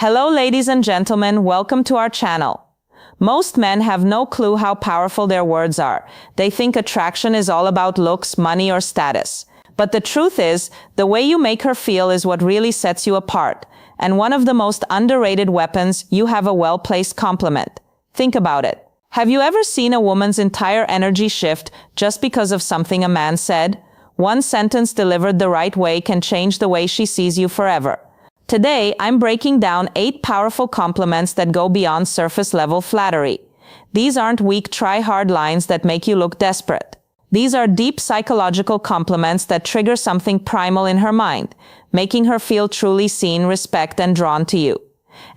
Hello, ladies and gentlemen, welcome to our channel. Most men have no clue how powerful their words are. They think attraction is all about looks, money, or status. But the truth is, the way you make her feel is what really sets you apart. And one of the most underrated weapons, you have a well-placed compliment. Think about it. Have you ever seen a woman's entire energy shift just because of something a man said? One sentence delivered the right way can change the way she sees you forever. Today, I'm breaking down 8 powerful compliments that go beyond surface-level flattery. These aren't weak, try-hard lines that make you look desperate. These are deep psychological compliments that trigger something primal in her mind, making her feel truly seen, respected, and drawn to you.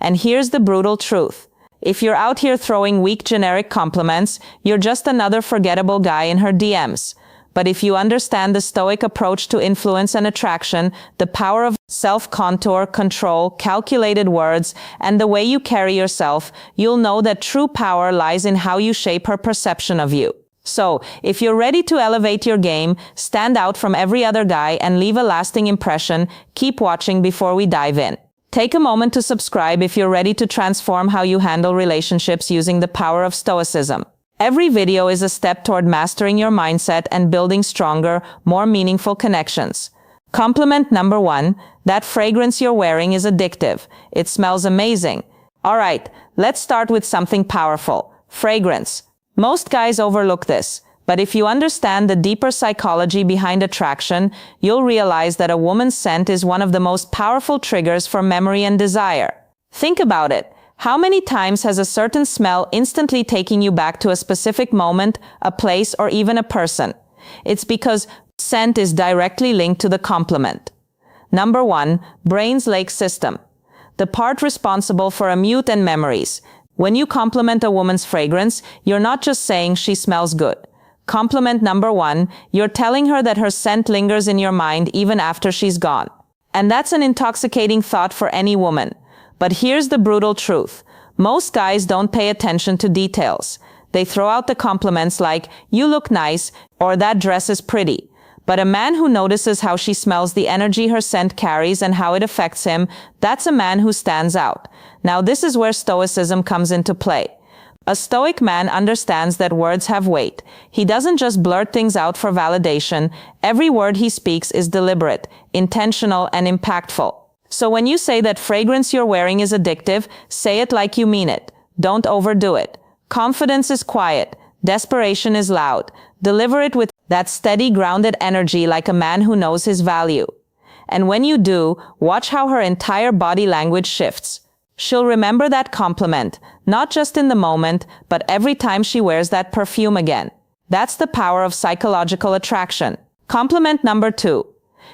And here's the brutal truth. If you're out here throwing weak, generic compliments, you're just another forgettable guy in her DMs. But if you understand the Stoic approach to influence and attraction, the power of self-contour, control, calculated words, and the way you carry yourself, you'll know that true power lies in how you shape her perception of you. So, if you're ready to elevate your game, stand out from every other guy, and leave a lasting impression, keep watching before we dive in. Take a moment to subscribe if you're ready to transform how you handle relationships using the power of Stoicism. Every video is a step toward mastering your mindset and building stronger, more meaningful connections. Compliment number 1, that fragrance you're wearing is addictive. It smells amazing. Alright, let's start with something powerful. Fragrance. Most guys overlook this, but if you understand the deeper psychology behind attraction, you'll realize that a woman's scent is one of the most powerful triggers for memory and desire. Think about it. How many times has a certain smell instantly taken you back to a specific moment, a place, or even a person? It's because scent is directly linked to the compliment. Number 1, brain's lake system. The part responsible for amusement and memories. When you compliment a woman's fragrance, you're not just saying she smells good. Compliment number 1, you're telling her that her scent lingers in your mind even after she's gone. And that's an intoxicating thought for any woman. But here's the brutal truth. Most guys don't pay attention to details. They throw out the compliments like, "You look nice," or "That dress is pretty." But a man who notices how she smells, the energy her scent carries, and how it affects him, that's a man who stands out. Now this is where Stoicism comes into play. A Stoic man understands that words have weight. He doesn't just blurt things out for validation. Every word he speaks is deliberate, intentional, and impactful. So when you say that fragrance you're wearing is addictive, say it like you mean it. Don't overdo it. Confidence is quiet. Desperation is loud. Deliver it with that steady, grounded energy like a man who knows his value. And when you do, watch how her entire body language shifts. She'll remember that compliment, not just in the moment, but every time she wears that perfume again. That's the power of psychological attraction. Compliment number 2.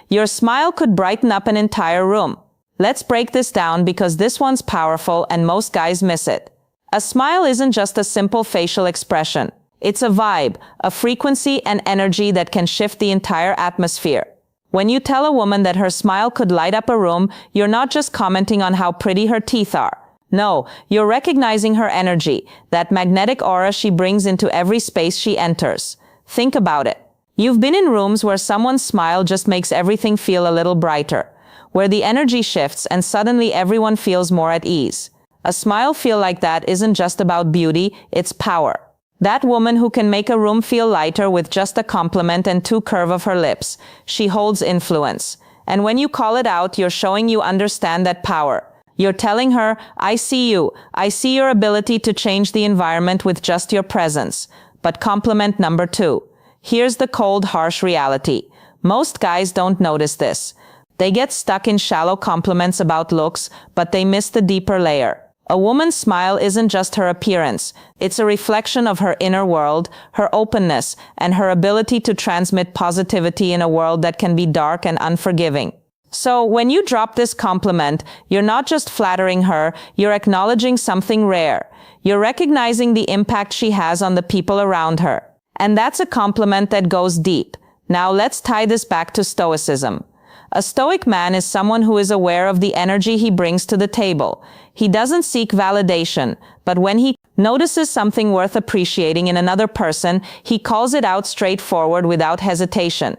Your smile could brighten up an entire room. Let's break this down because this one's powerful and most guys miss it. A smile isn't just a simple facial expression. It's a vibe, a frequency and energy that can shift the entire atmosphere. When you tell a woman that her smile could light up a room, you're not just commenting on how pretty her teeth are. No, you're recognizing her energy, that magnetic aura she brings into every space she enters. Think about it. You've been in rooms where someone's smile just makes everything feel a little brighter, where the energy shifts and suddenly everyone feels more at ease. A smile feel like that isn't just about beauty, it's power. That woman who can make a room feel lighter with just a compliment and 2 curve of her lips, she holds influence. And when you call it out, you're showing you understand that power. You're telling her, "I see you. I see your ability to change the environment with just your presence." But compliment number 2. Here's the cold, harsh reality. Most guys don't notice this. They get stuck in shallow compliments about looks, but they miss the deeper layer. A woman's smile isn't just her appearance. It's a reflection of her inner world, her openness, and her ability to transmit positivity in a world that can be dark and unforgiving. So when you drop this compliment, you're not just flattering her, you're acknowledging something rare. You're recognizing the impact she has on the people around her. And that's a compliment that goes deep. Now let's tie this back to Stoicism. A Stoic man is someone who is aware of the energy he brings to the table. He doesn't seek validation, but when he notices something worth appreciating in another person, he calls it out straightforward without hesitation.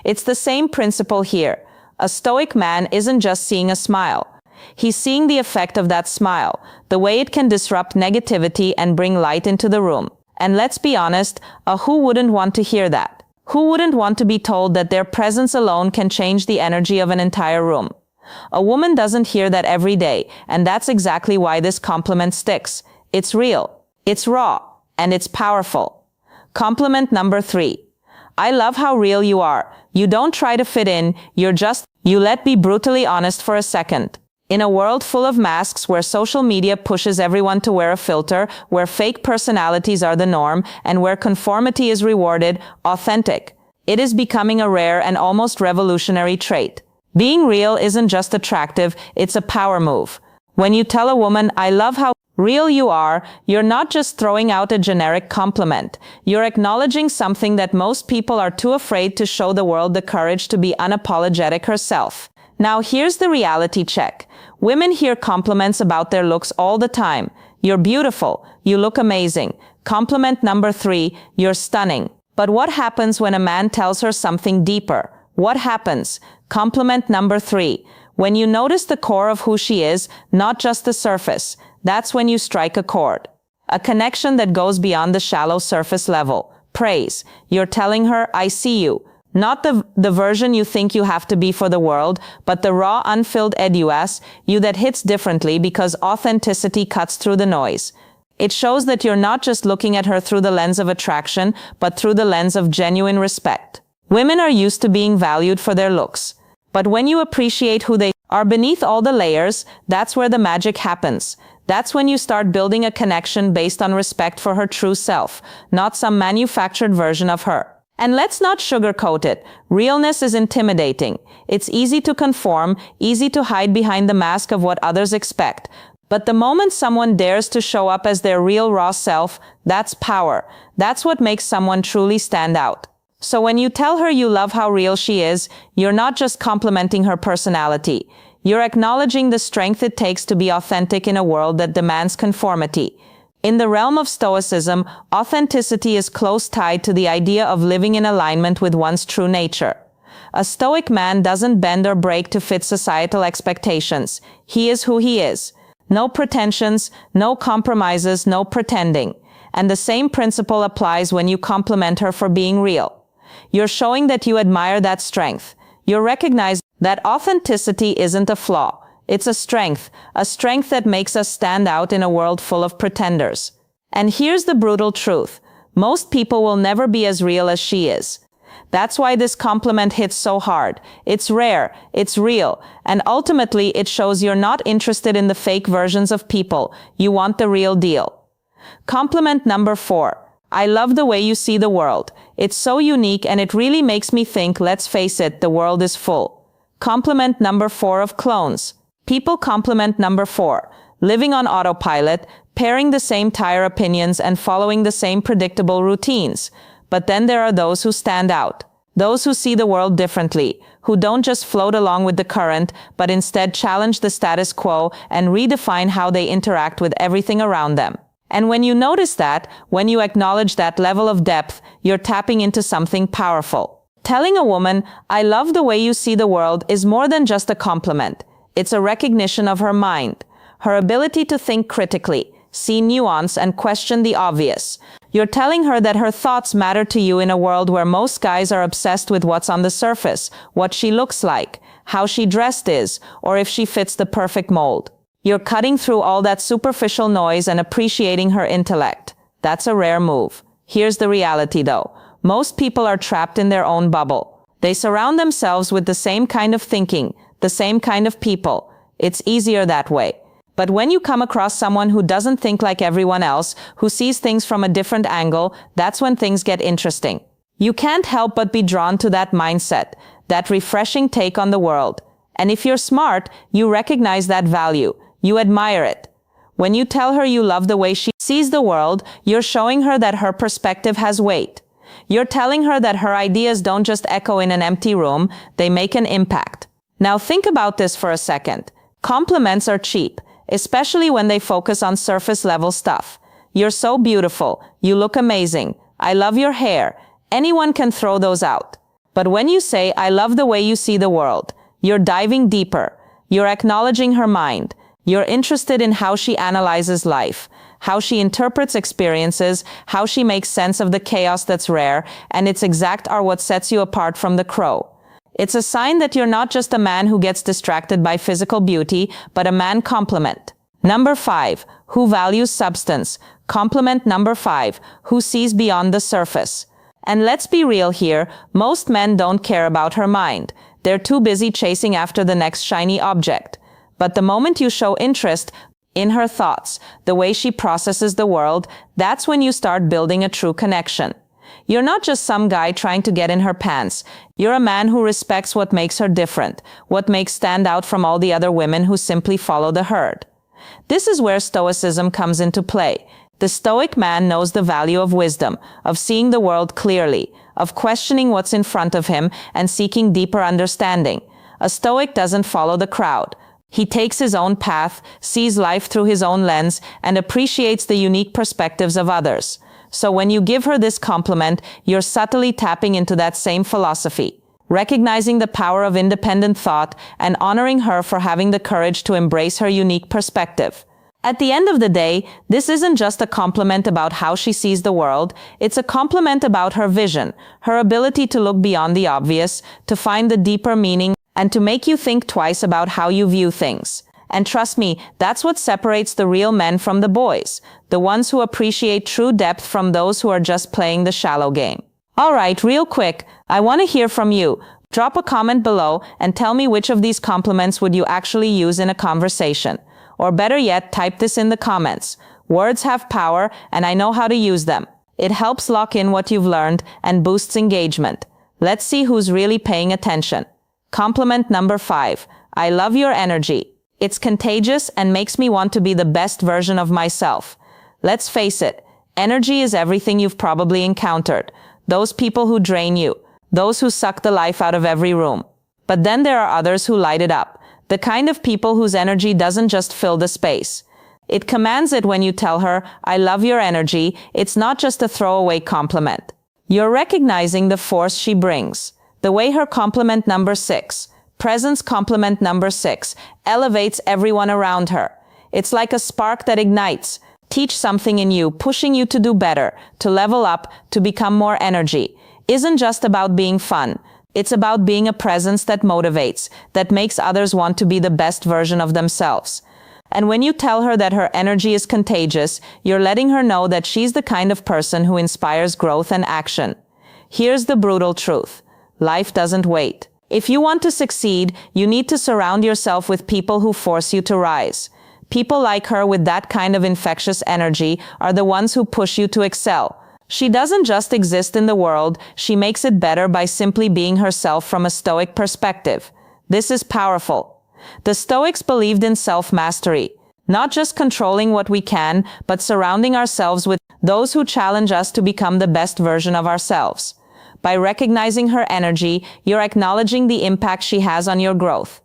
It's the same principle here. A Stoic man isn't just seeing a smile. He's seeing the effect of that smile, the way it can disrupt negativity and bring light into the room. And let's be honest, who wouldn't want to hear that? Who wouldn't want to be told that their presence alone can change the energy of an entire room? A woman doesn't hear that every day, and that's exactly why this compliment sticks. It's real, it's raw, and it's powerful. Compliment number 3. I love how real you are. You don't try to fit in, you let me brutally honest for a second. In a world full of masks where social media pushes everyone to wear a filter, where fake personalities are the norm, and where conformity is rewarded, authentic. It is becoming a rare and almost revolutionary trait. Being real isn't just attractive, it's a power move. When you tell a woman, I love how real you are, you're not just throwing out a generic compliment. You're acknowledging something that most people are too afraid to show the world the courage to be unapologetic herself. Now here's the reality check. Women hear compliments about their looks all the time. You're beautiful. You look amazing. Compliment number 3, you're stunning. But what happens when a man tells her something deeper? What happens? Compliment number 3. When you notice the core of who she is, not just the surface, that's when you strike a chord. A connection that goes beyond the shallow surface level. Praise. You're telling her, I see you. Not the version you think you have to be for the world, but the raw, unfilled you that hits differently because authenticity cuts through the noise. It shows that you're not just looking at her through the lens of attraction, but through the lens of genuine respect. Women are used to being valued for their looks. But when you appreciate who they are beneath all the layers, that's where the magic happens. That's when you start building a connection based on respect for her true self, not some manufactured version of her. And let's not sugarcoat it. Realness is intimidating. It's easy to conform, easy to hide behind the mask of what others expect. But the moment someone dares to show up as their real raw self, that's power. That's what makes someone truly stand out. So when you tell her you love how real she is, you're not just complimenting her personality. You're acknowledging the strength it takes to be authentic in a world that demands conformity. In the realm of Stoicism, authenticity is close tied to the idea of living in alignment with one's true nature. A Stoic man doesn't bend or break to fit societal expectations. He is who he is. No pretensions, no compromises, no pretending. And the same principle applies when you compliment her for being real. You're showing that you admire that strength. You're recognizing that authenticity isn't a flaw. It's a strength that makes us stand out in a world full of pretenders. And here's the brutal truth. Most people will never be as real as she is. That's why this compliment hits so hard. It's rare, it's real, and ultimately it shows you're not interested in the fake versions of people. You want the real deal. Compliment number 4. I love the way you see the world. It's so unique and it really makes me think, let's face it, the world is full. Compliment number 4 of clones. People compliment number 4. Living on autopilot, pairing the same tire opinions and following the same predictable routines. But then there are those who stand out. Those who see the world differently, who don't just float along with the current, but instead challenge the status quo and redefine how they interact with everything around them. And when you notice that, when you acknowledge that level of depth, you're tapping into something powerful. Telling a woman, I love the way you see the world, is more than just a compliment. It's a recognition of her mind, her ability to think critically, see nuance, and question the obvious. You're telling her that her thoughts matter to you in a world where most guys are obsessed with what's on the surface, what she looks like, how she dressed is, or if she fits the perfect mold. You're cutting through all that superficial noise and appreciating her intellect. That's a rare move. Here's the reality though. Most people are trapped in their own bubble. They surround themselves with the same kind of thinking, the same kind of people. It's easier that way. But when you come across someone who doesn't think like everyone else, who sees things from a different angle, that's when things get interesting. You can't help but be drawn to that mindset, that refreshing take on the world. And if you're smart, you recognize that value. You admire it. When you tell her you love the way she sees the world, you're showing her that her perspective has weight. You're telling her that her ideas don't just echo in an empty room, they make an impact. Now think about this for a second. Compliments are cheap, especially when they focus on surface-level stuff. You're so beautiful. You look amazing. I love your hair. Anyone can throw those out. But when you say, I love the way you see the world, you're diving deeper. You're acknowledging her mind. You're interested in how she analyzes life, how she interprets experiences, how she makes sense of the chaos that's rare, and its exact are what sets you apart from the crow. It's a sign that you're not just a man who gets distracted by physical beauty, but a man complement. Number 5, who values substance. Complement number 5, who sees beyond the surface. And let's be real here, most men don't care about her mind. They're too busy chasing after the next shiny object. But the moment you show interest in her thoughts, the way she processes the world, that's when you start building a true connection. You're not just some guy trying to get in her pants. You're a man who respects what makes her different, what makes stand out from all the other women who simply follow the herd. This is where stoicism comes into play. The stoic man knows the value of wisdom, of seeing the world clearly, of questioning what's in front of him and seeking deeper understanding. A stoic doesn't follow the crowd. He takes his own path, sees life through his own lens, and appreciates the unique perspectives of others. So when you give her this compliment, you're subtly tapping into that same philosophy, recognizing the power of independent thought and honoring her for having the courage to embrace her unique perspective. At the end of the day, this isn't just a compliment about how she sees the world, it's a compliment about her vision, her ability to look beyond the obvious, to find the deeper meaning, and to make you think twice about how you view things. And trust me, that's what separates the real men from the boys, the ones who appreciate true depth from those who are just playing the shallow game. Alright, real quick, I want to hear from you. Drop a comment below and tell me which of these compliments would you actually use in a conversation. Or better yet, type this in the comments. Words have power, and I know how to use them. It helps lock in what you've learned and boosts engagement. Let's see who's really paying attention. Compliment number 5. I love your energy. It's contagious and makes me want to be the best version of myself. Let's face it, energy is everything you've probably encountered. Those people who drain you, those who suck the life out of every room. But then there are others who light it up. The kind of people whose energy doesn't just fill the space. It commands it when you tell her, I love your energy. It's not just a throwaway compliment. You're recognizing the force she brings. The way her compliment number 6, presence compliment number 6, elevates everyone around her. It's like a spark that ignites, teach something in you, pushing you to do better, to level up, to become more energy. Isn't just about being fun. It's about being a presence that motivates, that makes others want to be the best version of themselves. And when you tell her that her energy is contagious, you're letting her know that she's the kind of person who inspires growth and action. Here's the brutal truth. Life doesn't wait. If you want to succeed, you need to surround yourself with people who force you to rise. People like her with that kind of infectious energy are the ones who push you to excel. She doesn't just exist in the world, she makes it better by simply being herself from a Stoic perspective. This is powerful. The Stoics believed in self-mastery, not just controlling what we can, but surrounding ourselves with those who challenge us to become the best version of ourselves. By recognizing her energy, you're acknowledging the impact she has on your growth.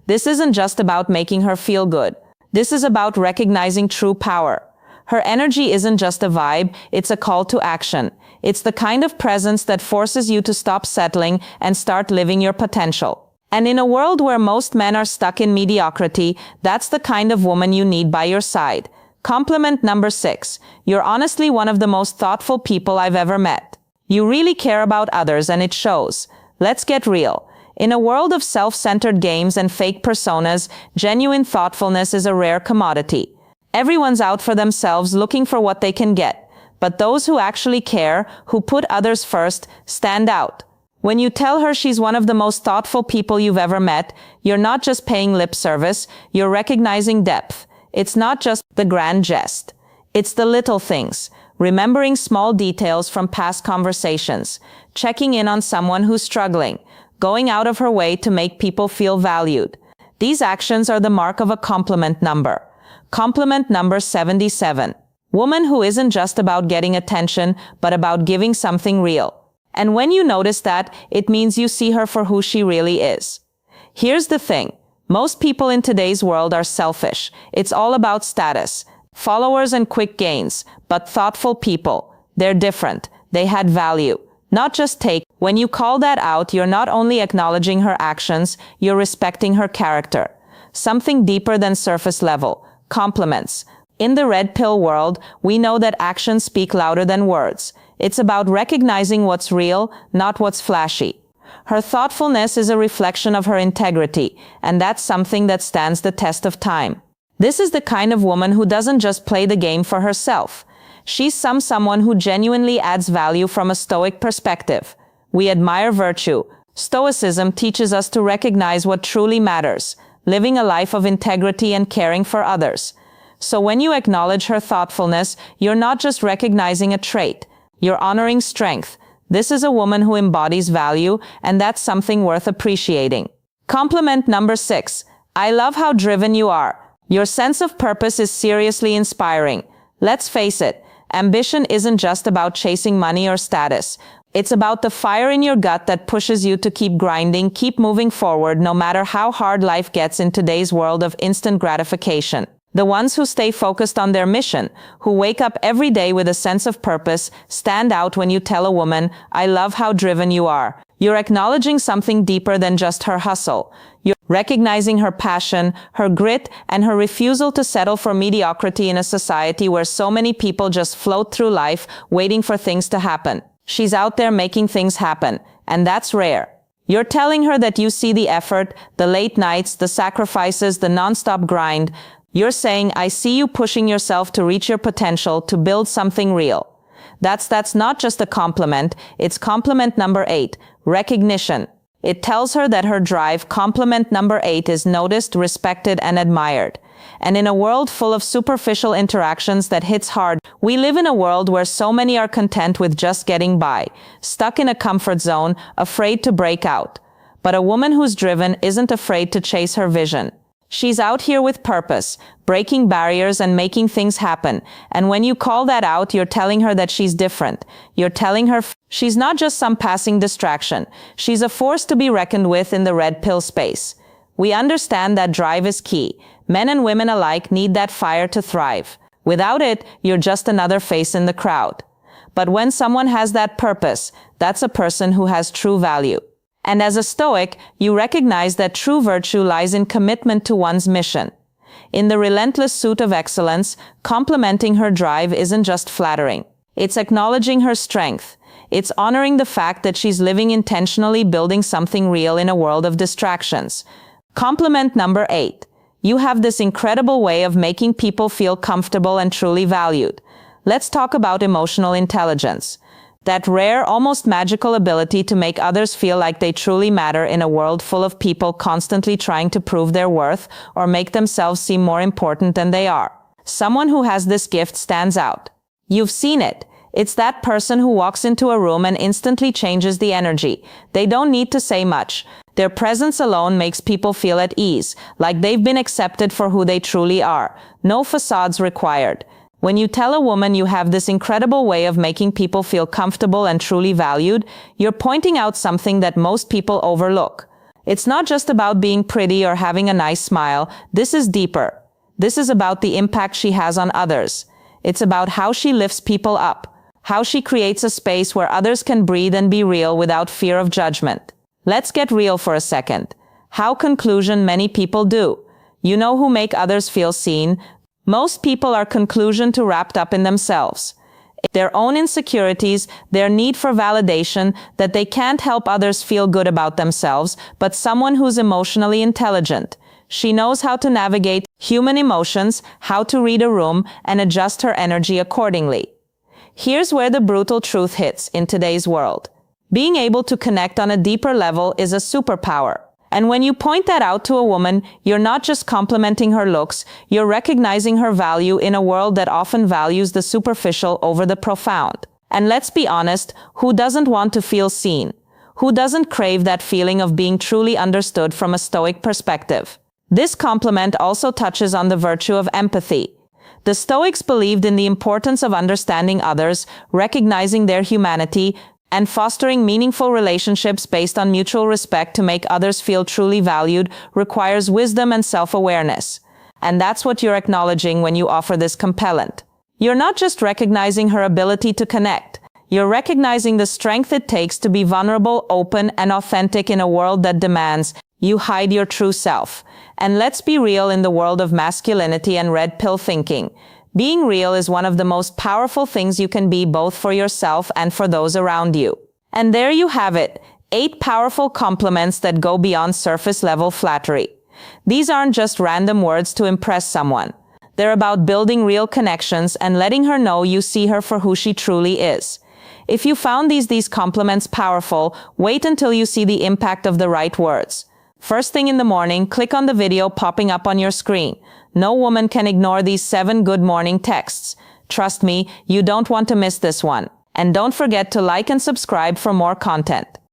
This isn't just about making her feel good. This is about recognizing true power. Her energy isn't just a vibe, it's a call to action. It's the kind of presence that forces you to stop settling and start living your potential. And in a world where most men are stuck in mediocrity, that's the kind of woman you need by your side. Compliment number 6. You're honestly one of the most thoughtful people I've ever met. You really care about others and it shows. Let's get real. In a world of self-centered games and fake personas, genuine thoughtfulness is a rare commodity. Everyone's out for themselves looking for what they can get. But those who actually care, who put others first, stand out. When you tell her she's one of the most thoughtful people you've ever met, you're not just paying lip service, you're recognizing depth. It's not just the grand jest. It's the little things. Remembering small details from past conversations, checking in on someone who's struggling, going out of her way to make people feel valued. These actions are the mark of a compliment number. Compliment number 77. Woman who isn't just about getting attention, but about giving something real. And when you notice that, it means you see her for who she really is. Here's the thing. Most people in today's world are selfish. It's all about status, followers and quick gains. But thoughtful people, they're different. They had value. Not just take. When you call that out, you're not only acknowledging her actions, you're respecting her character. something deeper than surface level, compliments. In the red pill world, we know that actions speak louder than words. It's about recognizing what's real, not what's flashy. Her thoughtfulness is a reflection of her integrity, and that's something that stands the test of time. This is the kind of woman who doesn't just play the game for herself. She's someone who genuinely adds value from a stoic perspective. We admire virtue. Stoicism teaches us to recognize what truly matters, living a life of integrity and caring for others. So when you acknowledge her thoughtfulness, you're not just recognizing a trait, you're honoring strength. This is a woman who embodies value, and that's something worth appreciating. Compliment number 6. I love how driven you are. Your sense of purpose is seriously inspiring. Let's face it, ambition isn't just about chasing money or status. It's about the fire in your gut that pushes you to keep grinding, keep moving forward, no matter how hard life gets in today's world of instant gratification. The ones who stay focused on their mission, who wake up every day with a sense of purpose, stand out when you tell a woman, I love how driven you are. You're acknowledging something deeper than just her hustle. You're recognizing her passion, her grit, and her refusal to settle for mediocrity in a society where so many people just float through life waiting for things to happen. She's out there making things happen, and that's rare. You're telling her that you see the effort, the late nights, the sacrifices, the nonstop grind. You're saying, I see you pushing yourself to reach your potential, to build something real. That's not just a compliment, it's compliment number 8, recognition. It tells her that her drive, compliment number 8, is noticed, respected, and admired. And in a world full of superficial interactions that hits hard, we live in a world where so many are content with just getting by, stuck in a comfort zone, afraid to break out. But a woman who's driven isn't afraid to chase her vision. She's out here with purpose, breaking barriers and making things happen. And when you call that out, you're telling her that she's different. You're telling her she's not just some passing distraction. She's a force to be reckoned with in the red pill space. We understand that drive is key. Men and women alike need that fire to thrive. Without it, you're just another face in the crowd. But when someone has that purpose, that's a person who has true value. And as a Stoic, you recognize that true virtue lies in commitment to one's mission. In the relentless suit of excellence, complimenting her drive isn't just flattering. It's acknowledging her strength. It's honoring the fact that she's living intentionally, building something real in a world of distractions. Compliment number 8. You have this incredible way of making people feel comfortable and truly valued. Let's talk about emotional intelligence. That rare, almost magical ability to make others feel like they truly matter in a world full of people constantly trying to prove their worth or make themselves seem more important than they are. Someone who has this gift stands out. You've seen it. It's that person who walks into a room and instantly changes the energy. They don't need to say much. Their presence alone makes people feel at ease, like they've been accepted for who they truly are. No facades required. When you tell a woman you have this incredible way of making people feel comfortable and truly valued, you're pointing out something that most people overlook. It's not just about being pretty or having a nice smile. This is deeper. This is about the impact she has on others. It's about how she lifts people up, how she creates a space where others can breathe and be real without fear of judgment. Let's get real for a second. How conclusion many people do. You know who make others feel seen? Most people are conclusion too wrapped up in themselves. Their own insecurities, their need for validation, that they can't help others feel good about themselves, but someone who's emotionally intelligent. She knows how to navigate human emotions, how to read a room, and adjust her energy accordingly. Here's where the brutal truth hits in today's world. Being able to connect on a deeper level is a superpower. And when you point that out to a woman, you're not just complimenting her looks, you're recognizing her value in a world that often values the superficial over the profound. And let's be honest, who doesn't want to feel seen? Who doesn't crave that feeling of being truly understood from a Stoic perspective? This compliment also touches on the virtue of empathy. The Stoics believed in the importance of understanding others, recognizing their humanity, and fostering meaningful relationships based on mutual respect to make others feel truly valued requires wisdom and self-awareness. And that's what you're acknowledging when you offer this compellent. You're not just recognizing her ability to connect. You're recognizing the strength it takes to be vulnerable, open, and authentic in a world that demands, You hide your true self. And let's be real, in the world of masculinity and red pill thinking, being real is one of the most powerful things you can be, both for yourself and for those around you. And there you have it, 8 powerful compliments that go beyond surface level flattery. These aren't just random words to impress someone. They're about building real connections and letting her know you see her for who she truly is. If you found these compliments powerful, wait until you see the impact of the right words. First thing in the morning, click on the video popping up on your screen. No woman can ignore these 7 good morning texts. Trust me, you don't want to miss this one. And don't forget to like and subscribe for more content.